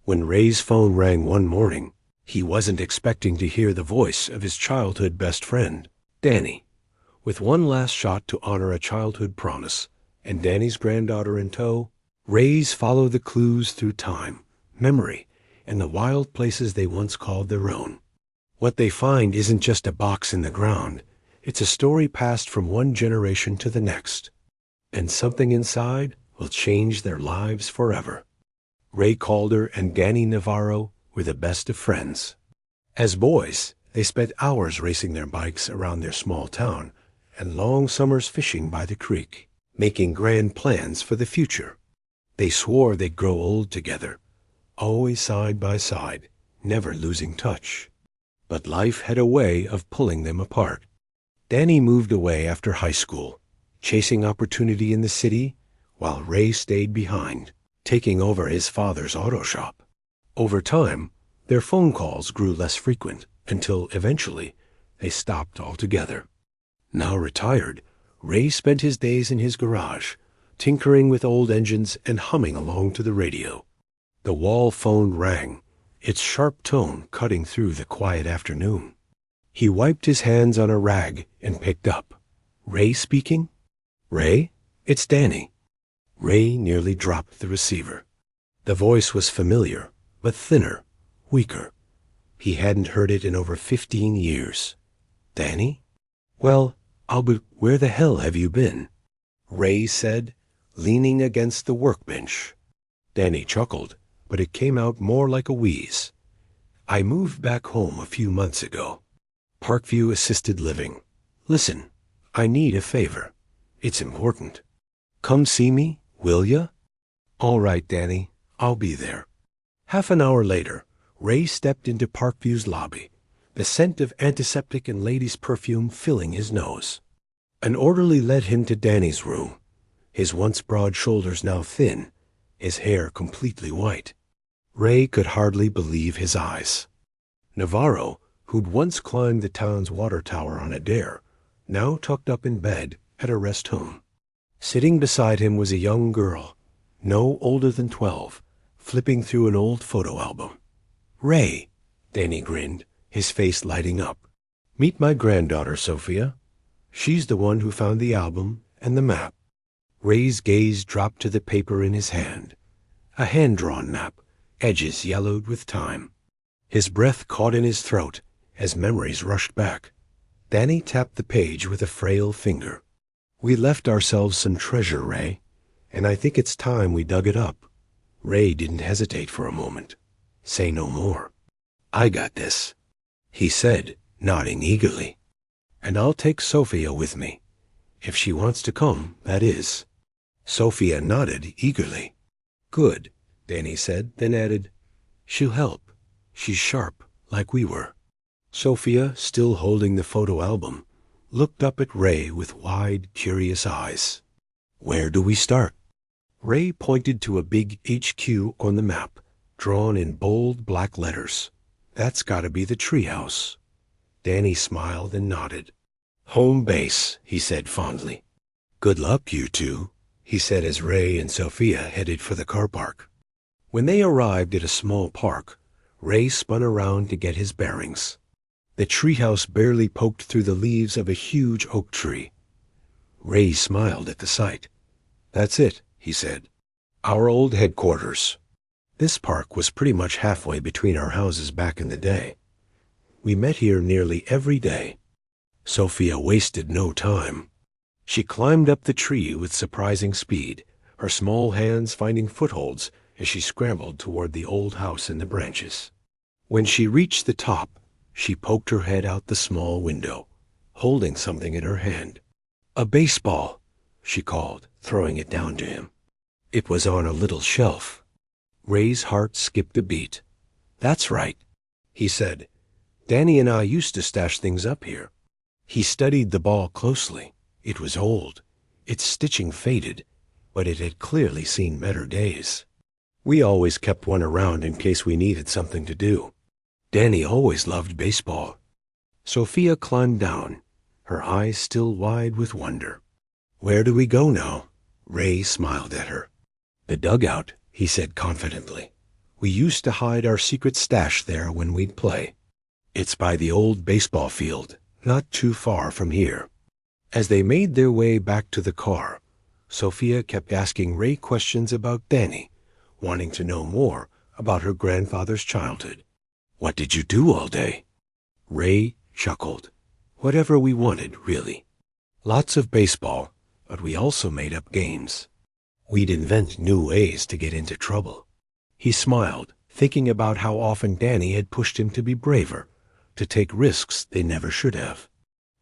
When Ray's phone rang one morning, he wasn't expecting to hear the voice of his childhood best friend, Danny. With one last shot to honor a childhood promise, and Danny's granddaughter in tow, Rays follow the clues through time, memory, and the wild places they once called their own. What they find isn't just a box in the ground. It's a story passed from one generation to the next. And something inside will change their lives forever. Ray Calder and Danny Navarro were the best of friends. As boys, they spent hours racing their bikes around their small town and long summers fishing by the creek, making grand plans for the future. They swore they'd grow old together, always side by side, never losing touch. But life had a way of pulling them apart. Danny moved away after high school, chasing opportunity in the city, while Ray stayed behind, taking over his father's auto shop. Over time, their phone calls grew less frequent until eventually they stopped altogether. Now retired, Ray spent his days in his garage, tinkering with old engines and humming along to the radio. The wall phone rang, its sharp tone cutting through the quiet afternoon. He wiped his hands on a rag and picked up. Ray speaking? Ray? It's Danny. Ray nearly dropped the receiver. The voice was familiar, but thinner, weaker. He hadn't heard it in over 15 years. Danny? Well, Albert, where the hell have you been? Ray said, leaning against the workbench. Danny chuckled, but it came out more like a wheeze. I moved back home a few months ago. Parkview Assisted Living. Listen, I need a favor. It's important. Come see me, will ya? All right, Danny, I'll be there. Half an hour later, Ray stepped into Parkview's lobby, the scent of antiseptic and ladies' perfume filling his nose. An orderly led him to Danny's room, his once broad shoulders now thin, his hair completely white. Ray could hardly believe his eyes. Navarro, who'd once climbed the town's water tower on a dare, now tucked up in bed at a rest home. Sitting beside him was a young girl, no older than 12, flipping through an old photo album. Ray, Danny grinned, his face lighting up. Meet my granddaughter, Sophia. She's the one who found the album and the map. Ray's gaze dropped to the paper in his hand. A hand-drawn map, edges yellowed with time. His breath caught in his throat as memories rushed back. Danny tapped the page with a frail finger. We left ourselves some treasure, Ray, and I think it's time we dug it up. Ray didn't hesitate for a moment. Say no more. I got this, he said, nodding eagerly. And I'll take Sophia with me. If she wants to come, that is. Sophia nodded eagerly. Good, Danny said, then added, she'll help. She's sharp, like we were. Sophia, still holding the photo album, looked up at Ray with wide, curious eyes. Where do we start? Ray pointed to a big HQ on the map, drawn in bold black letters. That's gotta be the treehouse. Danny smiled and nodded. Home base, he said fondly. Good luck, you two, he said as Ray and Sophia headed for the car park. When they arrived at a small park, Ray spun around to get his bearings. The treehouse barely poked through the leaves of a huge oak tree. Ray smiled at the sight. That's it, he said. Our old headquarters. This park was pretty much halfway between our houses back in the day. We met here nearly every day. Sophia wasted no time. She climbed up the tree with surprising speed, her small hands finding footholds as she scrambled toward the old house in the branches. When she reached the top, she poked her head out the small window, holding something in her hand. A baseball, she called, throwing it down to him. It was on a little shelf. Ray's heart skipped a beat. That's right, he said. Danny and I used to stash things up here. He studied the ball closely. It was old, its stitching faded, but it had clearly seen better days. We always kept one around in case we needed something to do. Danny always loved baseball. Sophia climbed down, her eyes still wide with wonder. Where do we go now? Ray smiled at her. The dugout, he said confidently. We used to hide our secret stash there when we'd play. It's by the old baseball field, not too far from here." As they made their way back to the car, Sophia kept asking Ray questions about Danny, wanting to know more about her grandfather's childhood. "What did you do all day?" Ray chuckled. "Whatever we wanted, really. Lots of baseball, but we also made up games. We'd invent new ways to get into trouble." He smiled, thinking about how often Danny had pushed him to be braver, to take risks they never should have.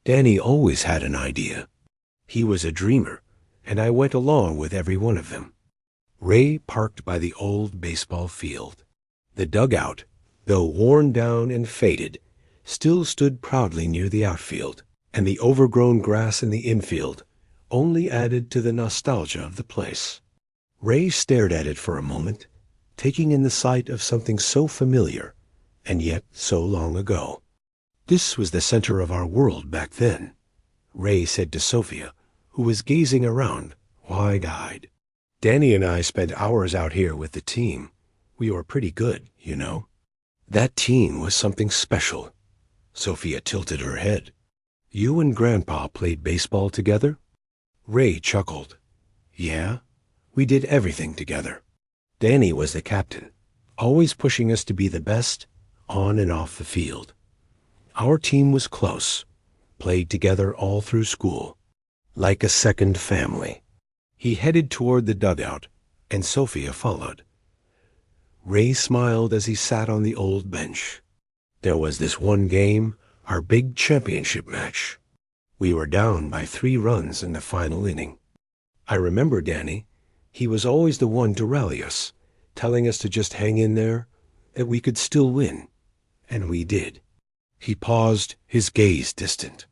Danny always had an idea. He was a dreamer, and I went along with every one of them. Ray parked by the old baseball field. The dugout, though worn down and faded, still stood proudly near the outfield, and the overgrown grass in the infield only added to the nostalgia of the place. Ray stared at it for a moment, taking in the sight of something so familiar, and yet so long ago. "This was the center of our world back then," Ray said to Sophia, who was gazing around, wide-eyed. "Danny and I spent hours out here with the team. We were pretty good, you know." "That team was something special." Sophia tilted her head. "You and Grandpa played baseball together?" Ray chuckled. "Yeah, we did everything together. Danny was the captain, always pushing us to be the best, on and off the field. Our team was close, played together all through school, like a second family." He headed toward the dugout, and Sophia followed. Ray smiled as he sat on the old bench. "There was this one game, our big championship match. We were down by 3 runs in the final inning. I remember Danny. He was always the one to rally us, telling us to just hang in there, that we could still win. And we did." He paused, his gaze distant.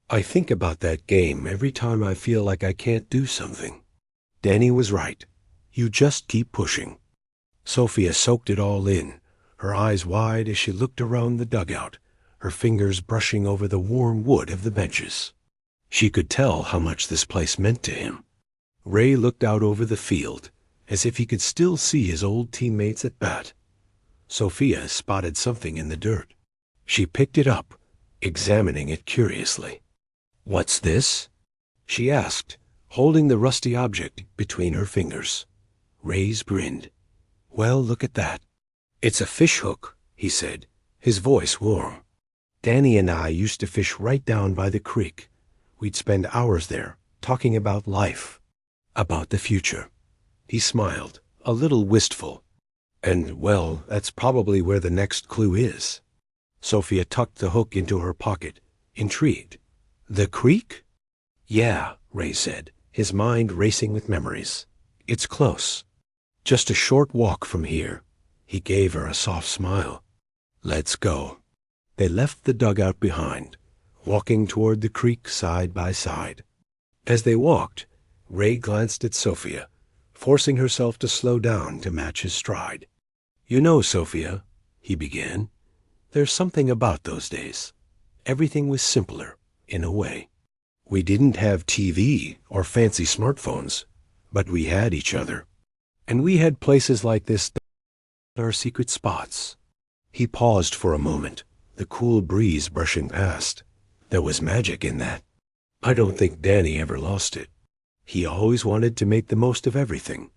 "I think about that game every time I feel like I can't do something. Danny was right. You just keep pushing." Sophia soaked it all in, her eyes wide as she looked around the dugout, her fingers brushing over the warm wood of the benches. She could tell how much this place meant to him. Ray looked out over the field, as if he could still see his old teammates at bat. Sophia spotted something in the dirt. She picked it up, examining it curiously. "What's this?" she asked, holding the rusty object between her fingers. Ray's grinned. "Well, look at that." "It's a fish hook," he said, his voice warm. "Danny and I used to fish right down by the creek. We'd spend hours there, talking about life, about the future." He smiled, a little wistful. "And, well, that's probably where the next clue is." Sophia tucked the hook into her pocket, intrigued. "The creek?" "Yeah," Ray said, his mind racing with memories. "It's close. Just a short walk from here." He gave her a soft smile. "Let's go." They left the dugout behind, walking toward the creek side by side. As they walked, Ray glanced at Sophia, forcing herself to slow down to match his stride. "You know, Sophia," he began, "there's something about those days. Everything was simpler, in a way. We didn't have TV or fancy smartphones, but we had each other. And we had places like this, our secret spots." He paused for a moment, the cool breeze brushing past. There was magic in that. I don't think Danny ever lost it. He always wanted to make the most of everything,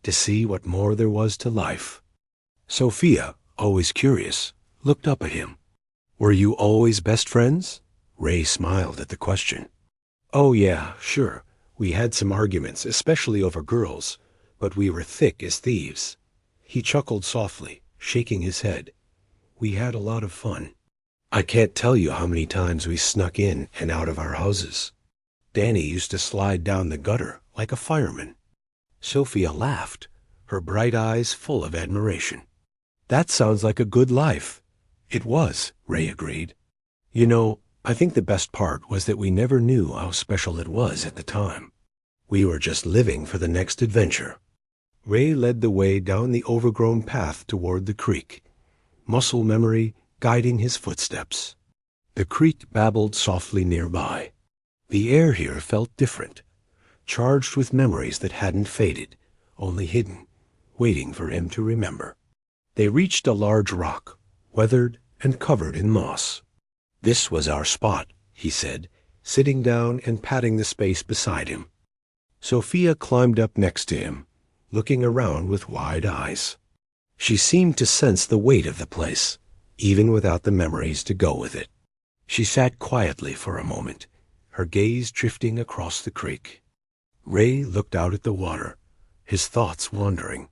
to see what more there was to life. Sophia, always curious, looked up at him. "Were you always best friends?" Ray smiled at the question. "Oh yeah, sure. We had some arguments, especially over girls, but we were thick as thieves." He chuckled softly, shaking his head. "We had a lot of fun. I can't tell you how many times we snuck in and out of our houses. Danny used to slide down the gutter like a fireman." Sophia laughed, her bright eyes full of admiration. "That sounds like a good life." "It was," Ray agreed. "You know, I think the best part was that we never knew how special it was at the time. We were just living for the next adventure." Ray led the way down the overgrown path toward the creek, muscle memory guiding his footsteps. The creek babbled softly nearby. The air here felt different, charged with memories that hadn't faded, only hidden, waiting for him to remember. They reached a large rock, weathered and covered in moss. "This was our spot," he said, sitting down and patting the space beside him. Sophia climbed up next to him, looking around with wide eyes. She seemed to sense the weight of the place, even without the memories to go with it. She sat quietly for a moment, her gaze drifting across the creek. Ray looked out at the water, his thoughts wandering.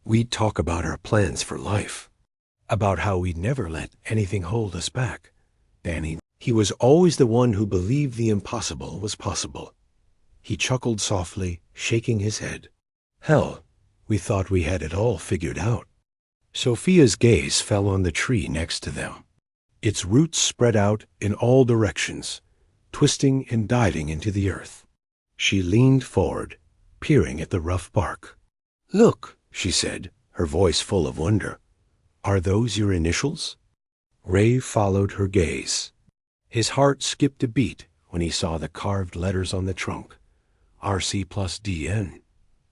We'd talk about our plans for life, about how we'd never let anything hold us back. Danny, he was always the one who believed the impossible was possible. He chuckled softly, shaking his head. Hell, we thought we had it all figured out. Sophia's gaze fell on the tree next to them. Its roots spread out in all directions, twisting and diving into the earth. She leaned forward, peering at the rough bark. "Look," she said, her voice full of wonder. "Are those your initials?" Ray followed her gaze. His heart skipped a beat when he saw the carved letters on the trunk. RC plus DN.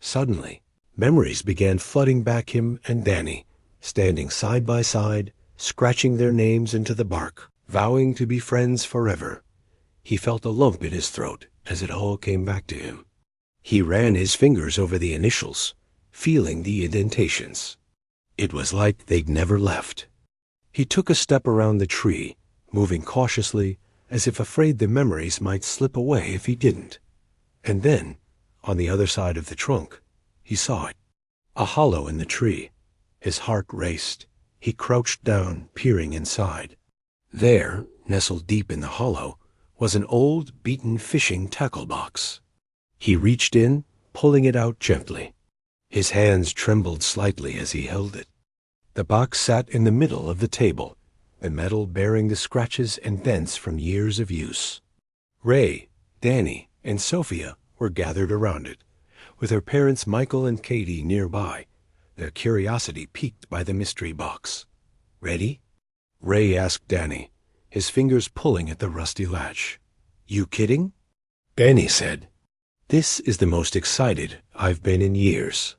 Suddenly, memories began flooding back him and Danny, standing side by side, scratching their names into the bark, vowing to be friends forever. He felt a lump in his throat as it all came back to him. He ran his fingers over the initials, feeling the indentations. It was like they'd never left. He took a step around the tree, moving cautiously, as if afraid the memories might slip away if he didn't. And then, on the other side of the trunk, he saw it. A hollow in the tree. His heart raced. He crouched down, peering inside. There, nestled deep in the hollow, was an old, beaten fishing tackle box. He reached in, pulling it out gently. His hands trembled slightly as he held it. The box sat in the middle of the table, the metal bearing the scratches and dents from years of use. Ray, Danny, and Sophia were gathered around it, with her parents Michael and Katie nearby, their curiosity piqued by the mystery box. "Ready?" Ray asked Danny, his fingers pulling at the rusty latch. "You kidding?" Danny said, "This is the most excited I've been in years."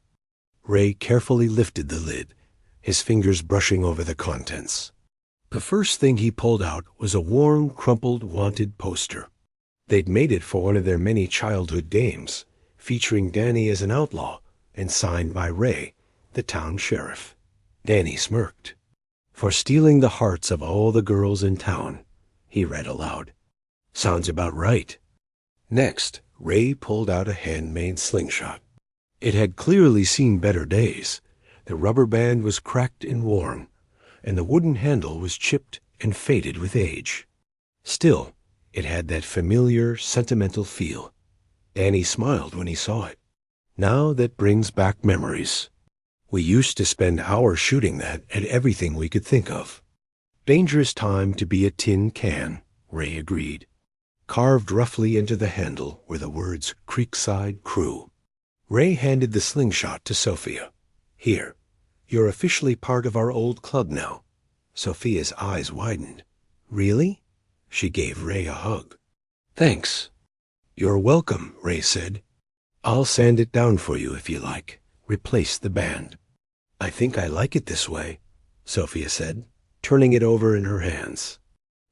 Ray carefully lifted the lid, his fingers brushing over the contents. The first thing he pulled out was a worn, crumpled, wanted poster. They'd made it for one of their many childhood games, featuring Danny as an outlaw and signed by Ray, the town sheriff. Danny smirked. "For stealing the hearts of all the girls in town," he read aloud. "Sounds about right." Next, Ray pulled out a handmade slingshot. It had clearly seen better days. The rubber band was cracked and worn, and the wooden handle was chipped and faded with age. Still, it had that familiar, sentimental feel. Danny smiled when he saw it. "Now that brings back memories. We used to spend hours shooting that at everything we could think of." "Dangerous time to be a tin can," Ray agreed. Carved roughly into the handle were the words Creekside Crew. Ray handed the slingshot to Sophia. "Here, you're officially part of our old club now." Sophia's eyes widened. "Really?" She gave Ray a hug. "Thanks." "You're welcome," Ray said. "I'll sand it down for you if you like. Replace the band." "I think I like it this way," Sophia said, turning it over in her hands.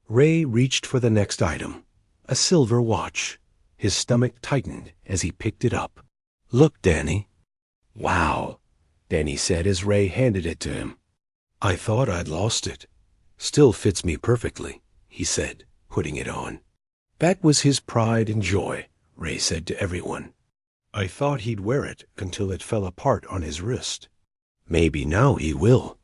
Ray reached for the next item, a silver watch. His stomach tightened as he picked it up. "Look, Danny." "Wow," Danny said as Ray handed it to him. "I thought I'd lost it. Still fits me perfectly," he said, putting it on. That was his pride and joy, Ray said to everyone. "I thought he'd wear it until it fell apart on his wrist. Maybe now he will."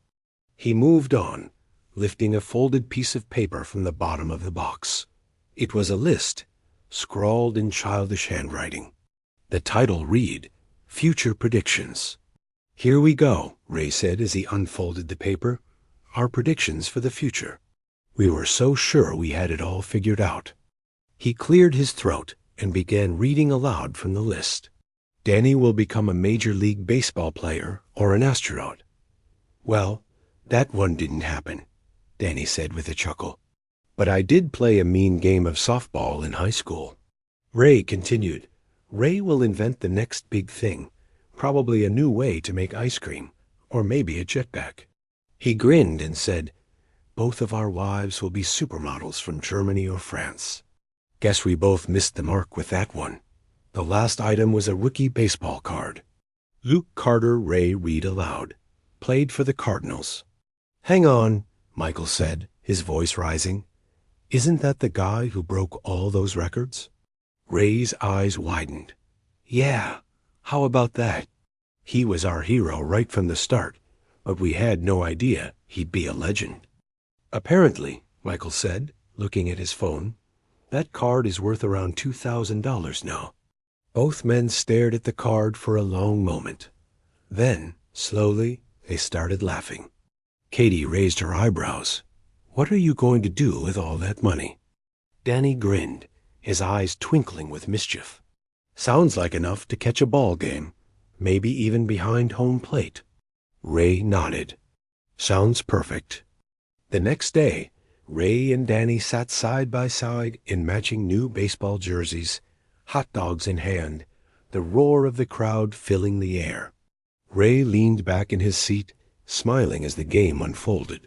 He moved on, lifting a folded piece of paper from the bottom of the box. It was a list, scrawled in childish handwriting. The title read, "Future Predictions." "Here we go," Ray said as he unfolded the paper. "Our predictions for the future." We were so sure we had it all figured out. He cleared his throat and began reading aloud from the list. "Danny will become a Major League Baseball player or an astronaut." "Well, that one didn't happen," Danny said with a chuckle. "But I did play a mean game of softball in high school." Ray continued, "Ray will invent the next big thing, probably a new way to make ice cream, or maybe a jetpack." He grinned and said, "Both of our wives will be supermodels from Germany or France." Guess we both missed the mark with that one. The last item was a rookie baseball card. Luke Carter Ray read aloud. Played for the Cardinals. "Hang on," Michael said, his voice rising. "Isn't that the guy who broke all those records?" Ray's eyes widened. "Yeah, how about that? He was our hero right from the start, but we had no idea he'd be a legend." "Apparently," Michael said, looking at his phone, "that card is worth around $2,000 now." Both men stared at the card for a long moment. Then, slowly, they started laughing. Katie raised her eyebrows. "What are you going to do with all that money?" Danny grinned, his eyes twinkling with mischief. "Sounds like enough to catch a ball game, maybe even behind home plate." Ray nodded. "Sounds perfect." The next day, Ray and Danny sat side by side in matching new baseball jerseys, hot dogs in hand, the roar of the crowd filling the air. Ray leaned back in his seat, smiling as the game unfolded.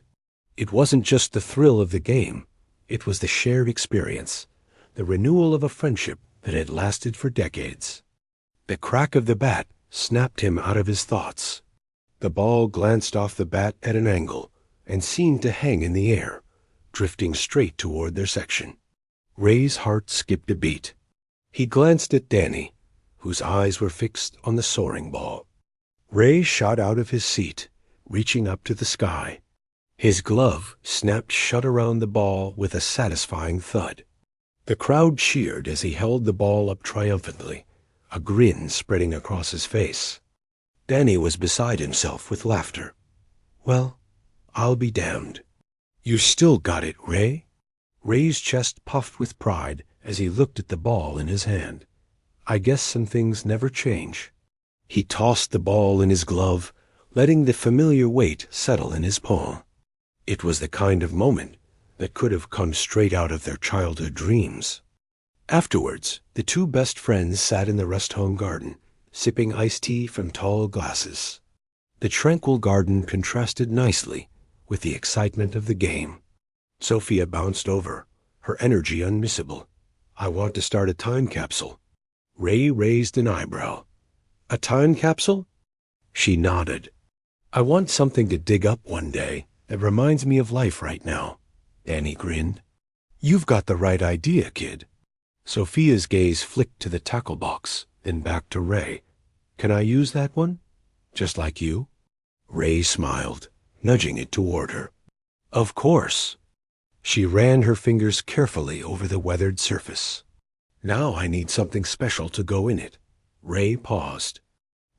It wasn't just the thrill of the game. It was the shared experience, the renewal of a friendship that had lasted for decades. The crack of the bat snapped him out of his thoughts. The ball glanced off the bat at an angle and seemed to hang in the air, drifting straight toward their section. Ray's heart skipped a beat. He glanced at Danny, whose eyes were fixed on the soaring ball. Ray shot out of his seat, reaching up to the sky. His glove snapped shut around the ball with a satisfying thud. The crowd cheered as he held the ball up triumphantly, a grin spreading across his face. Danny was beside himself with laughter. "Well, I'll be damned. You still got it, Ray." Ray's chest puffed with pride as he looked at the ball in his hand. "I guess some things never change." He tossed the ball in his glove, letting the familiar weight settle in his palm. It was the kind of moment that could have come straight out of their childhood dreams. Afterwards, the two best friends sat in the rest-home garden, sipping iced tea from tall glasses. The tranquil garden contrasted nicely with the excitement of the game. Sophia bounced over, her energy unmissable. "I want to start a time capsule." Ray raised an eyebrow. "A time capsule?" She nodded. "I want something to dig up one day that reminds me of life right now." Danny grinned. "You've got the right idea, kid." Sophia's gaze flicked to the tackle box, then back to Ray. "Can I use that one? Just like you?" Ray smiled, nudging it toward her. "Of course." She ran her fingers carefully over the weathered surface. "Now I need something special to go in it." Ray paused.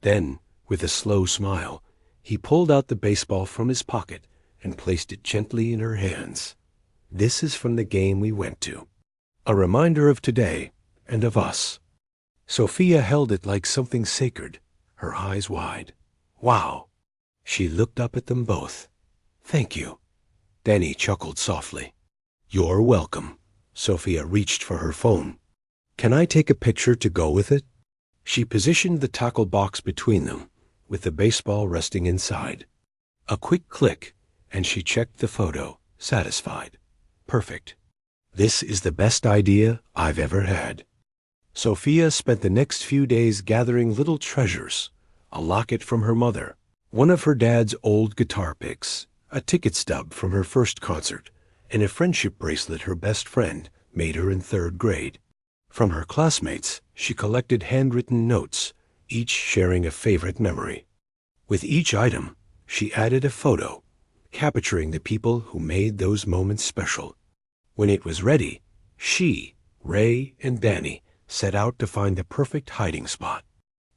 Then, with a slow smile, he pulled out the baseball from his pocket and placed it gently in her hands. "This is from the game we went to. A reminder of today and of us." Sophia held it like something sacred, her eyes wide. "Wow." She looked up at them both. "Thank you." Danny chuckled softly. "You're welcome." Sophia reached for her phone. "Can I take a picture to go with it?" She positioned the tackle box between them, with the baseball resting inside. A quick click, and she checked the photo, satisfied. "Perfect. This is the best idea I've ever had." Sophia spent the next few days gathering little treasures: a locket from her mother, one of her dad's old guitar picks, a ticket stub from her first concert, and a friendship bracelet her best friend made her in 3rd grade. From her classmates, she collected handwritten notes, each sharing a favorite memory. With each item, she added a photo, capturing the people who made those moments special. When it was ready, she, Ray, and Danny set out to find the perfect hiding spot.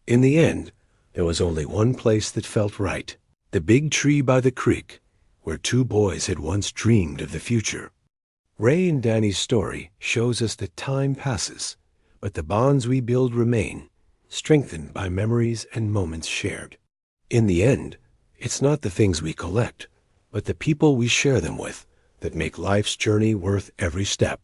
In the end, there was only one place that felt right: the big tree by the creek, where two boys had once dreamed of the future. Ray and Danny's story shows us that time passes, but the bonds we build remain, strengthened by memories and moments shared. In the end, it's not the things we collect, but the people we share them with that make life's journey worth every step.